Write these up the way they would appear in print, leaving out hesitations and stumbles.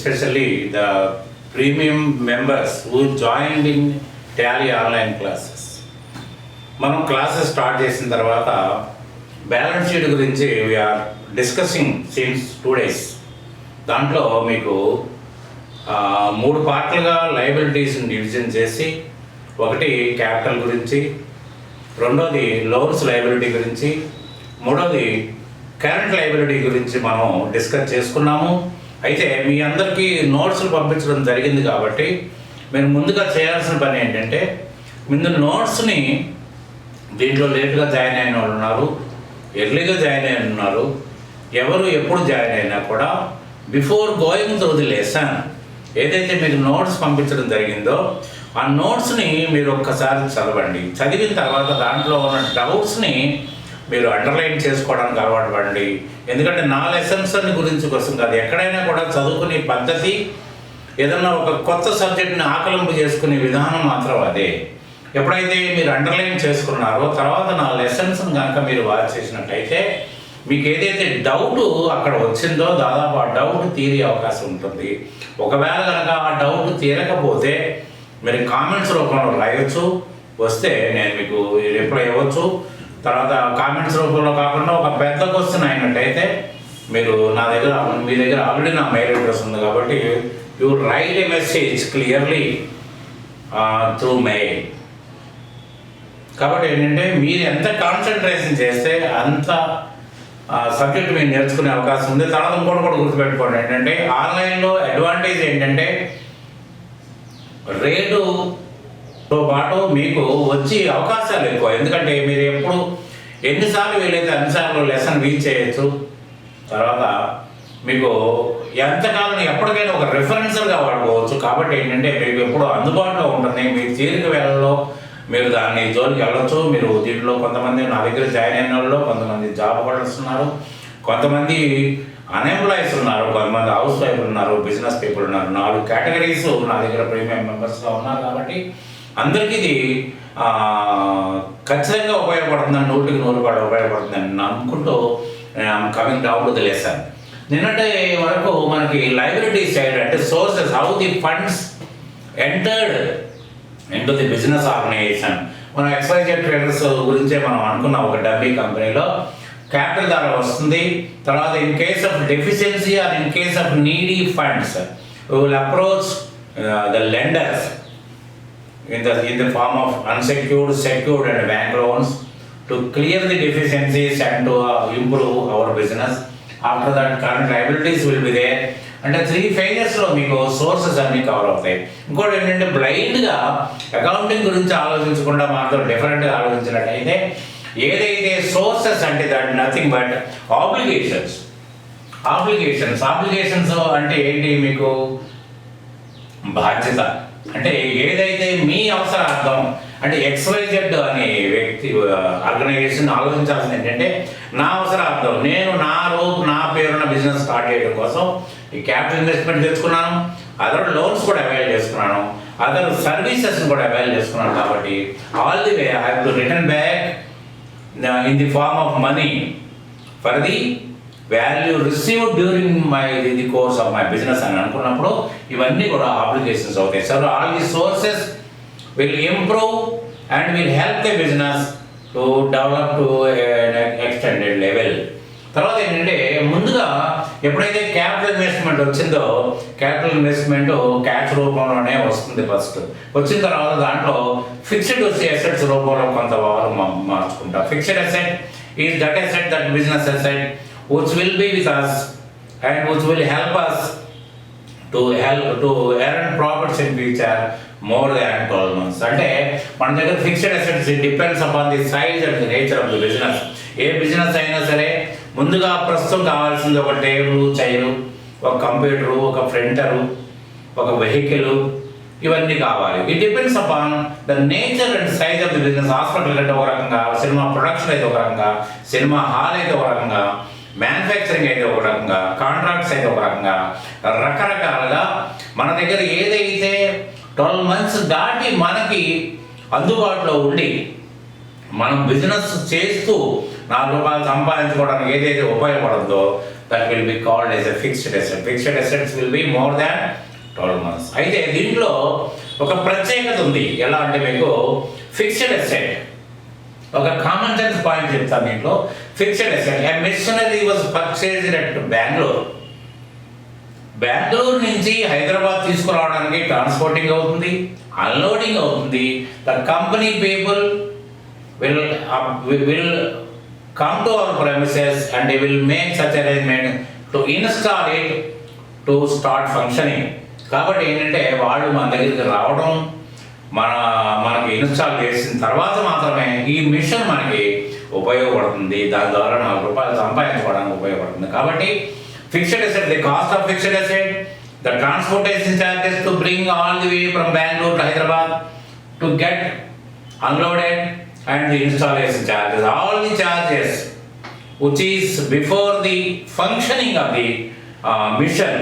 especially the premium members who joined in Tally online classes. మనం classes start చేసిన తర్వాత balance sheet గురించి we are discussing since 2 days. దాంట్లో మీకు 3 పార్ట్లుగా లయబిలిటీస్ని డివిజన్ చేసి, ఒకటి క్యాపిటల్ గురించి, రెండోది లోన్స్ లయబిలిటీ గురించి, మూడోది కరెంట్ లయబిలిటీ గురించి మనం డిస్కస్ చేసుకున్నాము. అయితే మీ అందరికీ నోట్స్లు పంపించడం జరిగింది కాబట్టి మీరు ముందుగా చేయాల్సిన పని ఏంటంటే, ముందు నోట్స్ని దీంట్లో లేట్గా జాయిన్ అయిన వాళ్ళు ఉన్నారు, ఎర్లీగా జాయిన్ అయిన ఉన్నారు, ఎవరు ఎప్పుడు జాయిన్ అయినా కూడా before going through the lesson ఏదైతే మీకు నోట్స్ పంపించడం జరిగిందో ఆ నోట్స్ని మీరు ఒక్కసారి చదవండి. చదివిన తర్వాత దాంట్లో ఉన్న డౌట్స్ని మీరు అండర్లైన్ చేసుకోవడానికి అలవాటు పడండి. ఎందుకంటే నా లెసన్స్ గురించి కోసం కాదు, ఎక్కడైనా కూడా చదువుకునే పద్ధతి, ఏదన్నా ఒక కొత్త సబ్జెక్ట్ని ఆకలింపు చేసుకునే విధానం మాత్రం అదే. ఎప్పుడైతే మీరు అండర్లైన్ చేసుకున్నారో తర్వాత నా లెసన్స్ని కనుక మీరు వాచ్ చేసినట్టయితే మీకు ఏదైతే డౌట్ అక్కడ వచ్చిందో దాదాపు ఆ డౌట్ తీరే అవకాశం ఉంటుంది. ఒకవేళ కనుక ఆ డౌట్ తీరకపోతే మీరు కామెంట్స్ రూపంలో రాయొచ్చు, వస్తే నేను మీకు రిప్లై ఇవ్వచ్చు. తర్వాత కామెంట్స్ రూపంలో కాకుండా ఒక పెద్ద క్వశ్చన్ అయినట్టయితే మీరు మీ దగ్గర ఆల్రెడీ నా మెయిల్ అడ్రస్ ఉంది కాబట్టి you right A message clearly through mail. కాబట్టి ఏంటంటే మీరు ఎంత కాన్సన్ట్రేషన్ చేస్తే అంత సబ్జెక్ట్ మీరు నేర్చుకునే అవకాశం ఉంది. తర్వాత ఇంకోటి కూడా గుర్తుపెట్టుకోండి, ఏంటంటే ఆన్లైన్లో అడ్వాంటేజ్ ఏంటంటే రేటుతో పాటు మీకు వచ్చే అవకాశాలు ఎక్కువ. ఎందుకంటే మీరు ఎన్నిసార్లు వీలైతే అన్నిసార్లు లెసన్ రీచ్ చేయొచ్చు. తర్వాత మీకు ఎంతకాలం ఎప్పటికైనా ఒక రెఫరెన్సల్గా వాడుకోవచ్చు. కాబట్టి ఏంటంటే మీకు ఎప్పుడు అందుబాటులో ఉంటుంది. మీ తీరిక వేళల్లో మీరు దాన్ని జోలికి వెళ్ళొచ్చు. మీరు దీంట్లో కొంతమంది నా దగ్గర జాయిన్ అయిన వాళ్ళు, కొంతమంది జాబ్ హోల్డర్స్ ఉన్నారు, కొంతమంది అన్ఎంప్లాయీస్ ఉన్నారు, కొంతమంది హౌస్ వైఫ్ ఉన్నారు, బిజినెస్ పీపుల్ ఉన్నారు. 4 కేటగిరీస్ నా దగ్గర ప్రీమియం మెంబర్స్గా ఉన్నారు. కాబట్టి అందరికీ ఇది ఖచ్చితంగా ఉపయోగపడుతుందని 100% ఉపయోగపడుతుందని నమ్ముకుంటూ coming down to the lesson. నిన్నటి వరకు మనకి లయబిలిటీ సైడ్ అంటే sources, how the funds entered into the business organisation. మనం XYZ ట్రేడర్స్ గురించే మనం అనుకున్నాం. ఒక డబ్బీ కంపెనీలో క్యాపిటల్ ద్వారా వస్తుంది. తర్వాత in case of deficiency or in case of needy funds we will approach the lenders in the form of unsecured, secured and bank loans to clear the deficiencies and to improve our business. After that current liabilities will be there. అంటే 3 phases మీకు sources అన్నీ cover అవుతాయి. ఇంకోటి ఏంటంటే బ్లైండ్గా accounting గురించి ఆలోచించకుండా మాత్రం డిఫరెంట్గా ఆలోచించినట్టయితే ఏదైతే సోర్సెస్ అంటే దట్ నథింగ్ బట్ ఆబ్లిగేషన్స్ అంటే ఏంటి, మీకు బాధ్యత. అంటే ఏదైతే మీ అవసరార్థం అంటే XYZ అనే వ్యక్తి ఆర్గనైజేషన్ ఆలోచించాల్సింది ఏంటంటే నా అవసరార్థం, నేను నా పేరున్న బిజినెస్ స్టార్ట్ చేయడం కోసం ఈ క్యాపిటల్ ఇన్వెస్ట్మెంట్ తెచ్చుకున్నాను, అదర్ లోన్స్ కూడా అవైల్ చేసుకున్నాను, అదర్ సర్వీసెస్ని కూడా అవైల్ చేసుకున్నాను. కాబట్టి all the way I have to return back in the form of money for the value received during the course of my business అని అనుకున్నప్పుడు ఇవన్నీ కూడా ఆబ్లిగేషన్స్ అవుతాయి. So all the sources will improve and will help the business to develop to an extended level. తర్వాత ఏంటంటే ముందుగా ఎప్పుడైతే capital investment వచ్చిందో, క్యాపిటల్ ఇన్వెస్ట్మెంట్ క్యాష్ రూపంలోనే వస్తుంది. ఫస్ట్ వచ్చిన తర్వాత దాంట్లో ఫిక్స్డ్ అసెట్స్ రూపంలో కొంత మార్చుకుంటాం. Fixed asset is that asset, that business asset which will be with us and which will help us to earn profits in future more than 12 months. అంటే మన దగ్గర fixed assets depends upon the size and the nature of the business. A business అయినా సరే ముందుగా ప్రస్తుతం కావాల్సింది ఒక table, chair, ఒక కంప్యూటరు, ఒక ప్రింటరు, ఒక వెహికల్, ఇవన్నీ కావాలి. It depends upon the nature and size of the business. Hospital అయితే ఒక రకంగా, సినిమా ప్రొడక్షన్ అయితే ఒక రకంగా, సినిమా హాల్ అయితే ఒక రకంగా, మ్యానుఫ్యాక్చరింగ్ అయితే ఒక రకంగా, కాంట్రాక్ట్స్ అయితే ఒక రకంగా, రకరకాలుగా మన దగ్గర ఏదైతే 12 months దాటి మనకి అందుబాటులో ఉండి మనం బిజినెస్ చేస్తూ 4 రూపాయలు సంపాదించుకోవడానికి ఏదైతే ఉపయోగపడుతుందో that will be called as a fixed asset. Fixed assets will be more than 12 months. అయితే దీంట్లో ఒక ప్రత్యేకత ఉంది. ఎలా అంటే మీకు ఫిక్స్డ్ అసెట్ ఒక కామన్ సెన్స్ పాయింట్ చెప్తాను దీంట్లో. Fixed asset a machinery was purchased at Bengaluru నుంచి హైదరాబాద్ తీసుకురావడానికి ట్రాన్స్పోర్టింగ్ అవుతుంది, అన్లోడింగ్ అవుతుంది. The company people will come to our premises and they will make such arrangement to install it to start functioning. కాబట్టి ఏంటంటే వాళ్ళు మన దగ్గరికి రావడం, మనకి ఇన్స్టాల్ చేసిన తర్వాత మాత్రమే ఈ మిషన్ మనకి ఉపయోగపడుతుంది. దాని ద్వారా 4 రూపాయలు సంపాదించుకోవడానికి ఉపయోగపడుతుంది. కాబట్టి fixed asset, the cost of fixed asset, the transportation charges to bring all the way from Bengaluru to Hyderabad to get అన్లోడెడ్ and the installation charges, all the charges which is before the functioning of the mission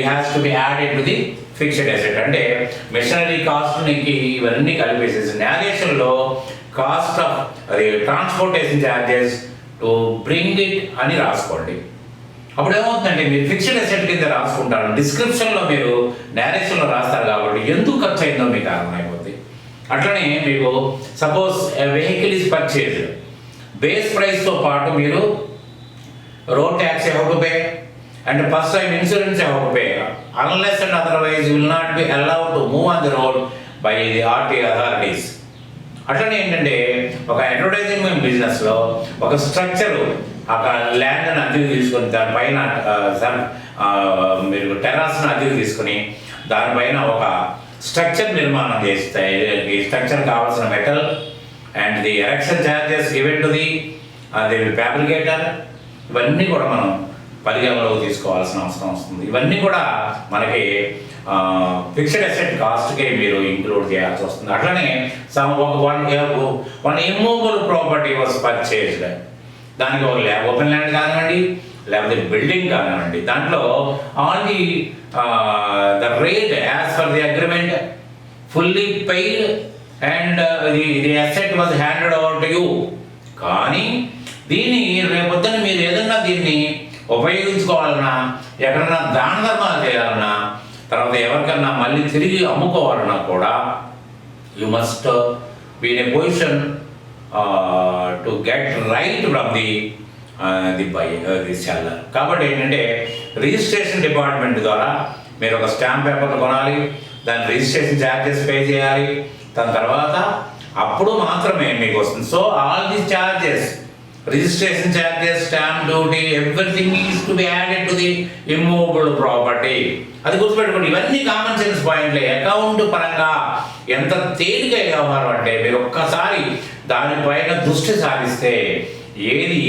has to be added to the fixed asset. అంటే machinery cost నికి ఇవన్నీ కలిపేసేసి నేరేషన్లో cost of అది transportation charges to bring it అని రాసుకోండి. అప్పుడు ఏమవుతుందంటే మీరు fixed asset కింద రాసుకుంటారు, డిస్క్రిప్షన్లో మీరు నేరేషన్లో రాస్తారు కాబట్టి ఎందుకు ఖర్చు అయిందో మీకు అర్థమైపోతుంది. అట్లనే మీకు suppose vehicle is purchased, base ప్రైస్తో పాటు మీరు road tax have to pay and first time insurance have to pay unless and otherwise you will not be allowed to move on the road by the RTA authorities. అట్లనే ఏంటంటే ఒక advertising బిజినెస్లో ఒక structure ఒక ల్యాండ్ని అద్దెకు తీసుకొని దానిపైన మీరు టెర్రాస్ని అద్దెకు తీసుకుని దానిపైన ఒక స్ట్రక్చర్ నిర్మాణం చేస్తాయి. ఈ స్ట్రక్చర్ కావాల్సిన metal and the erection charges given to the fabricator, ఇవన్నీ కూడా మనం పరిగణలోకి తీసుకోవాల్సిన అవసరం వస్తుంది. ఇవన్నీ కూడా మనకి ఫిక్స్డ్ అసెట్ కాస్ట్కి మీరు ఇంక్లూడ్ చేయాల్సి వస్తుంది. అట్లనే one immovable property was purchased, దానికి ఒక ఓపెన్ ల్యాండ్ కానివ్వండి లేకపోతే బిల్డింగ్ కానివ్వండి, దాంట్లో all the rate as for the agreement fully paid and the asset was handed over to you. కానీ దీన్ని రేపొద్దున మీరు ఏదన్నా దీన్ని ఉపయోగించుకోవాలన్నా, ఎక్కడన్నా దాన ధర్మాలు చేయాలన్నా, తర్వాత ఎవరికన్నా మళ్ళీ తిరిగి అమ్ముకోవాలన్నా కూడా you must be in a position to get right from the seller. కాబట్టి ఏంటంటే రిజిస్ట్రేషన్ డిపార్ట్మెంట్ ద్వారా మీరు ఒక స్టాంప్ పేపర్లు కొనాలి, దాని రిజిస్ట్రేషన్ ఛార్జెస్ పే చేయాలి, దాని తర్వాత అప్పుడు మాత్రమే మీకు వస్తుంది. So all the charges, registration charges, stamp duty, everything is to be added to the immovable property. అది గుర్తుపెట్టుకోండి. ఇవన్నీ కామన్ సెన్స్ పాయింట్లే. అకౌంట్ పరంగా ఎంత తేలిక వ్యవహారం అంటే మీరు ఒక్కసారి దానిపైన దృష్టి సారిస్తే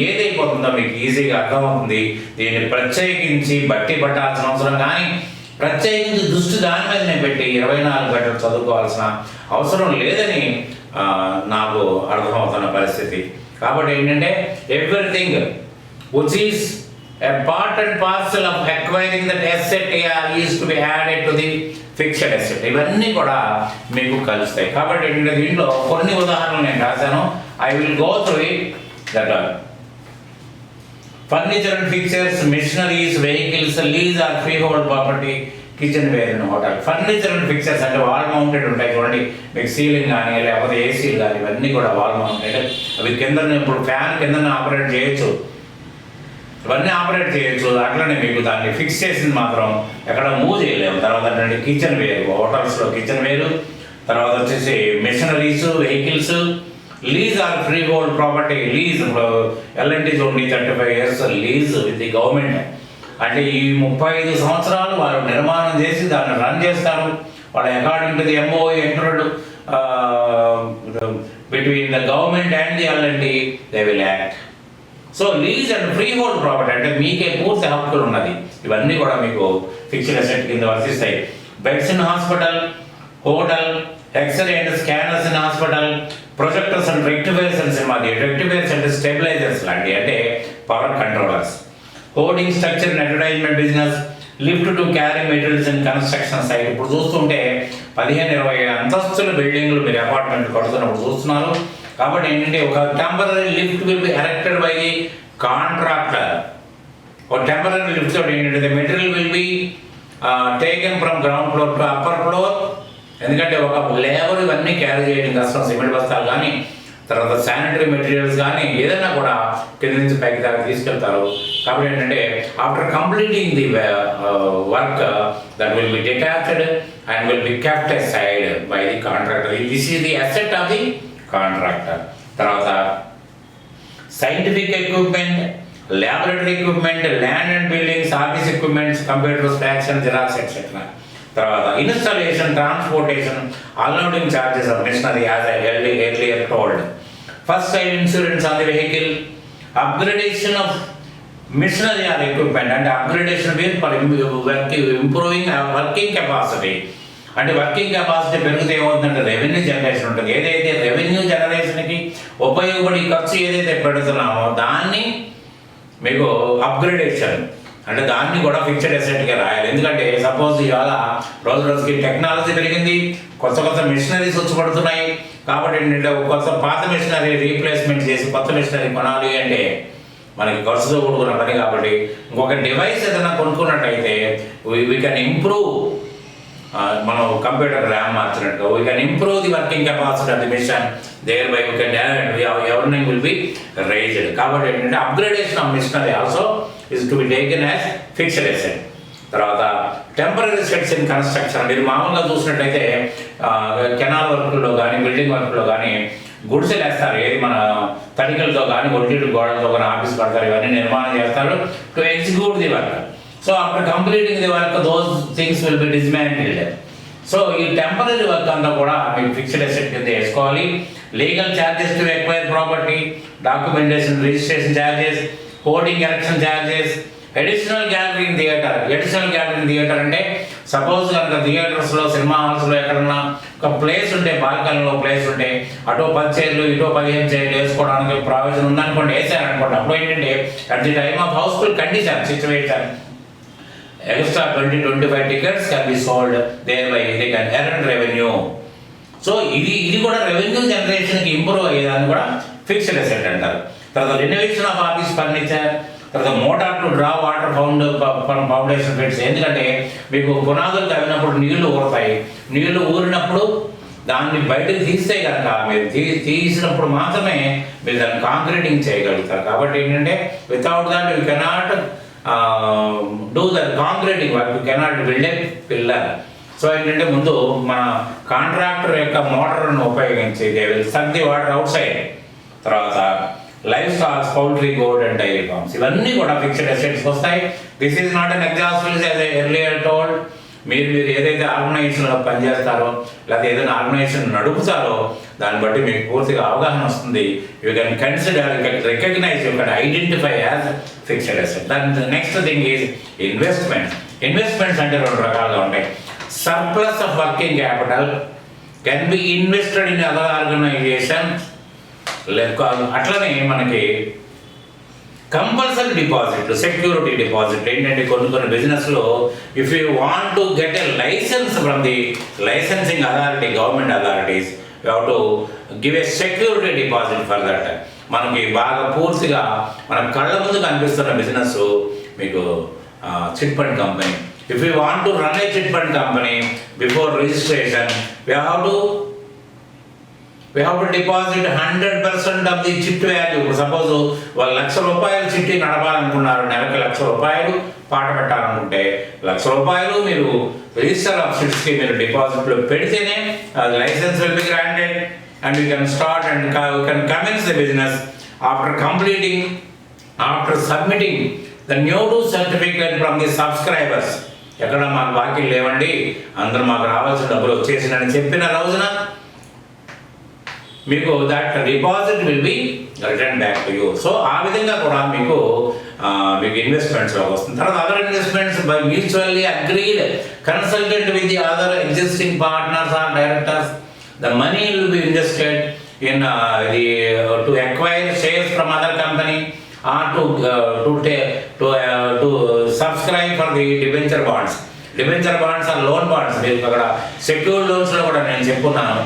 ఏదైపోతుందో మీకు ఈజీగా అర్థమవుతుంది. దీన్ని ప్రత్యేకించి బట్టి పట్టాల్సిన అవసరం కానీ ప్రత్యేకించి దృష్టి దాని మీదనే పెట్టి 24 గంటలు చదువుకోవాల్సిన అవసరం లేదని నాకు అర్థమవుతున్న పరిస్థితి. కాబట్టి ఏంటంటే everything which is a part and parcel of acquiring that asset is to be added to the fixed asset. ఇవన్నీ కూడా మీకు కలుస్తాయి. కాబట్టి ఏంటంటే దీంట్లో కొన్ని ఉదాహరణలు నేను రాశాను. I will go through it. That are furniture and fixtures, machineries, vehicles, lease or freehold property, kitchenware and hotel. Furniture and fixtures అంటే వాల్ మౌంటెడ్ ఉంటాయి చూడండి, మీకు సీలింగ్ కానీ లేకపోతే ఏసీలు కానీ ఇవన్నీ కూడా వాల్ మౌంటెడ్. అవి కింద ఇప్పుడు ఫ్యాన్ కింద ఆపరేట్ చేయొచ్చు, ఇవన్నీ ఆపరేట్ చేయొచ్చు. అట్లనే మీకు దాన్ని ఫిక్స్ చేసింది మాత్రం ఎక్కడ మూవ్ చేయలేము. తర్వాత అంటే కిచెన్ వేరు, హోటల్స్లో కిచెన్ వేరు. తర్వాత వచ్చేసి machineries, vehicles. Lease or freehold property. Lease LNT చూడండి 35 years lease with the government. అంటే ఈ 35 సంవత్సరాలు వాళ్ళు నిర్మాణం చేసి దాన్ని రన్ చేస్తారు. వాళ్ళు according to the MOE entered between the government and the LNT they will act. So lease and freehold property అంటే మీకే పూర్తి హక్కులు ఉన్నది. ఇవన్నీ కూడా మీకు ఫిక్స్డ్ అసెట్ కింద వర్తిస్తాయి. Beds in hospital, hotel, x-ray and scanners in hospital, projectors and rectifiers and సినిమాది. రెక్టిఫైర్స్ అంటే స్టెబిలైజర్స్ లాంటివి, అంటే power controllers. Hoarding structure and advertisement business, lift to carry materials and construction site. ఇప్పుడు చూస్తుంటే 15-20 అంతస్తుల బిల్డింగ్లు మీరు అపార్ట్మెంట్ కడుతున్నప్పుడు చూస్తున్నారు. కాబట్టి ఏంటంటే ఒక temporary lift will be erected by the contractor. ఒక టెంపరీ లిఫ్ట్ తోటి ఏంటంటే the material will be taken from ground floor to upper floor. ఎందుకంటే ఒక లేబర్ ఇవన్నీ క్యారీ చేయడం కష్టం, సిమెంట్ బస్తాలు కానీ తర్వాత శానిటరీ మెటీరియల్స్ కానీ ఏదైనా కూడా కింద నుంచి పైకి దాకా తీసుకెళ్తారు. కాబట్టి ఏంటంటే after completing the work that will be detached and will be kept aside by the contractor. This is the asset of the contractor. తర్వాత scientific equipment, laboratory equipment, land and buildings, office equipments, computers, fax and Xerox etcetera. తర్వాత installation, transportation, unloading charges of machinery as I earlier told. First time insurance on the vehicle, upgradation of machinery or equipment అంటే upgradation for improving working capacity. అంటే working capacity పెరిగితే ఏమవుతుందంటే revenue generation ఉంటుంది. ఏదైతే revenue జనరేషన్కి ఉపయోగపడి ఖర్చు ఏదైతే పెడుతున్నామో దాన్ని మీకు అప్గ్రేడేషన్ అంటే దాన్ని కూడా ఫిక్స్డ్ అసెట్గా రాయాలి. ఎందుకంటే సపోజ్ ఇవాళ రోజు రోజుకి టెక్నాలజీ పెరిగింది, కొత్త కొత్త మిషనరీస్ వచ్చి పడుతున్నాయి. కాబట్టి ఏంటంటే కొత్త పాత మిషనరీ రీప్లేస్మెంట్ చేసి కొత్త మిషనరీ కొనాలి అంటే మనకి ఖర్చుతో కూడుకున్న పని. కాబట్టి ఇంకొక డివైస్ ఏదైనా కొనుక్కున్నట్టయితే వీ కెన్ ఇంప్రూవ్, మనం కంప్యూటర్ ర్యామ్ మార్చినట్టుగా we can improve the working capacity of the machine, thereby we can earning will be raised. కాబట్టి ఏంటంటే upgradation of machinery also is to be taken as fixed asset. తర్వాత temporary assets in construction. మీరు మామూలుగా చూసినట్టయితే canal వర్క్లో కానీ building వర్క్లో కానీ గుడిసెలు వేస్తారు. ఏది మన తడికలతో కానీ ఒడ్డీలు గోడలతో కానీ ఆఫీస్ కడతారు, ఇవన్నీ నిర్మాణం చేస్తారు to execute the work. So after completing the work those things will be dismantled. So ఈ టెంపరీ వర్క్ అంతా కూడా మీకు ఫిక్స్డ్ అసెట్ కింద వేసుకోవాలి. Legal charges to acquire property, documentation, registration charges, hoarding election charges, additional gallery in theatre. Additional gallery in theatre అంటే suppose కనుక థియేటర్స్లో, cinema హాల్స్లో ఎక్కడన్నా ఒక ప్లేస్ ఉంటే, బాల్కనీలో ప్లేస్ ఉంటే అటో 10 చైర్లు ఇటో 15 చైర్లు వేసుకోవడానికి ప్రావిజన్ ఉందనుకోండి, వేసారనుకోండి. అప్పుడు ఏంటంటే at the time of house full condition situation extra 20-25 tickets can be sold, thereby they can earn revenue. So ఇది కూడా రెవెన్యూ జనరేషన్కి ఇంప్రూవ్ అయ్యేదాన్ని కూడా ఫిక్స్డ్ అసెట్ అంటారు. తర్వాత రెనోవేషన్ ఆఫ్ ఆఫీస్ ఫర్నిచర్, తర్వాత motor to draw water foundation fits. ఎందుకంటే మీకు పునాదులు తవ్వినప్పుడు నీళ్లు ఊరుతాయి, నీళ్లు ఊరినప్పుడు దాన్ని బయటకు తీస్తే కనుక మీరు తీసినప్పుడు మాత్రమే మీరు దాన్ని కాంక్రీటింగ్ చేయగలుగుతారు. కాబట్టి ఏంటంటే without that you cannot do the concreting work, you cannot build a pillar. So ఏంటంటే ముందు మన కాంట్రాక్టర్ యొక్క మోటార్ను ఉపయోగించి they will suck the water outside. తర్వాత livestocks, poultry, goat and dairy farms, ఇవన్నీ కూడా ఫిక్స్డ్ అసెట్స్ వస్తాయి. This is not an exhaustive list as I earlier told. మీరు ఏదైతే ఆర్గనైజేషన్లో పనిచేస్తారో లేకపోతే ఏదైనా ఆర్గనైజేషన్ నడుపుతారో దాన్ని బట్టి మీకు పూర్తిగా అవగాహన వస్తుంది. You can consider, you can recognise, you can identify as fixed asset. దాని next thing is investments. Investments అంటే 2 రకాలుగా ఉంటాయి. Surplus of working capital can be invested in other organisation. అట్లనే మనకి కంపల్సరీ డిపాజిట్, సెక్యూరిటీ డిపాజిట్. ఏంటంటే కొన్ని బిజినెస్లో if you want to get a licence from the licensing authority, government authorities, you have to give a security deposit for that. మనకి బాగా పూర్తిగా మన కళ్ళ ముందు కనిపిస్తున్న బిజినెస్ మీకు chit fund company. If you want to run A chit fund company before registration we have to deposit 100% of the chit value. Suppose వాళ్ళు ₹1,00,000 చిట్టి నడపాలనుకున్నారు, నెలకి ₹1,00,000 పాట పెట్టాలనుకుంటే ₹1,00,000 మీరు రిజిస్టర్ ఆఫ్ చిట్స్కి మీరు డిపాజిట్లో పెడితేనే licence will be granted and you can start and you can commence the business after submitting the new to certificate from the subscribers. ఎక్కడ మాకు బాకీలు లేవండి, అందరూ మాకు రావాల్సిన డబ్బులు వచ్చేసిందని చెప్పిన రోజున మీకు that deposit will be return back to you. So ఆ విధంగా కూడా మీకు ఇన్వెస్ట్మెంట్స్లోకి వస్తుంది. తర్వాత other investments by mutually agreed consultant with the other existing partners or directors. The money will be invested in to acquire shares from other company or to subscribe for the debenture bonds. Debenture bonds are loan bonds. మీరు అక్కడ secure లోన్స్లో కూడా నేను చెప్పున్నాను.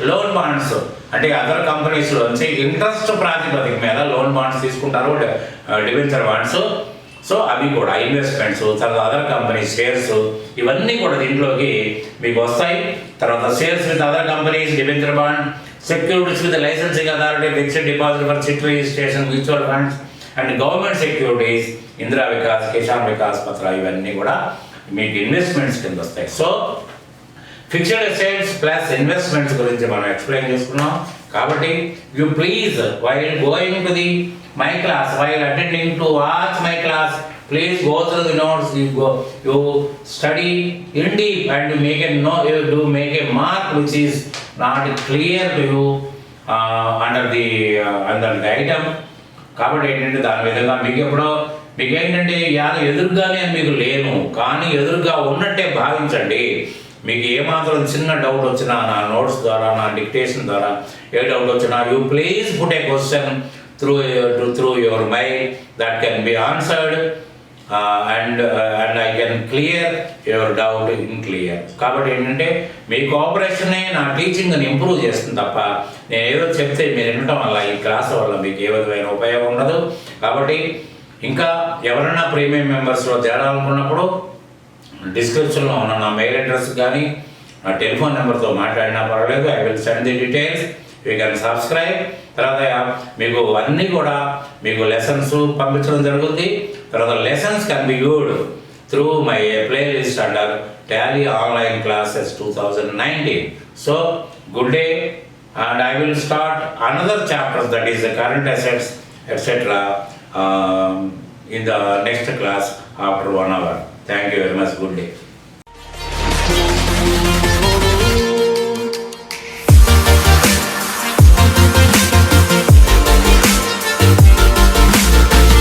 Loan bonds అంటే other కంపెనీస్లో నుంచి interest ప్రాతిపదిక మీద loan bonds తీసుకుంటారు, డిబెంచర్ బాండ్స్. సో అవి కూడా ఇన్వెస్ట్మెంట్స్, తర్వాత అదర్ కంపెనీ షేర్స్, ఇవన్నీ కూడా దీంట్లోకి మీకు వస్తాయి. తర్వాత shares with other companies, debenture bond, securities with licensing authority, fixed deposit for chit registration, mutual funds and government securities, Indira Vikas, Kisan Vikas పత్ర, ఇవన్నీ కూడా మీకు ఇన్వెస్ట్మెంట్స్ కింద వస్తాయి. So fixed assets plus investments గురించి మనం ఎక్స్ప్లెయిన్ చేసుకున్నాం. కాబట్టి you please while going to the my class, while attending to watch my class, please go through the notes, you study in deep and you make a mark which is not clear to you under the item. కాబట్టి ఏంటంటే దాని విధంగా మీకు ఎప్పుడో మీకు ఏంటంటే ఎదురుగానే మీకు లేను, కానీ ఎదురుగా ఉన్నట్టే భావించండి. మీకు ఏమాత్రం చిన్న డౌట్ వచ్చినా నా నోట్స్ ద్వారా, నా డిక్టేషన్ ద్వారా ఏ డౌట్ వచ్చినా, you please put a question through your mind that can be answered and I can clear your doubt in clear. కాబట్టి ఏంటంటే మీ కోఆపరేషనే నా టీచింగ్ని ఇంప్రూవ్ చేస్తుంది తప్ప నేను ఏదో చెప్తే మీరు వినటం వల్ల ఈ క్లాస్ వల్ల మీకు ఏ విధమైన ఉపయోగం ఉండదు. కాబట్టి ఇంకా ఎవరైనా ప్రీమియం మెంబర్స్లో చేరాలనుకున్నప్పుడు డిస్క్రిప్షన్లో ఉన్న నా మెయిల్ అడ్రస్ కానీ నా టెలిఫోన్ నెంబర్తో మాట్లాడినా పర్వాలేదు. I will send the details, you can subscribe. తర్వాత మీకు అన్నీ కూడా మీకు లెసన్స్ పంపించడం జరుగుతుంది. తర్వాత lessons can be viewed through my playlist under Tally online classes 2019. So good day, and I will start another chapter, that is the current assets etc. In the next class after 1 hour. Thank you very much. Good day.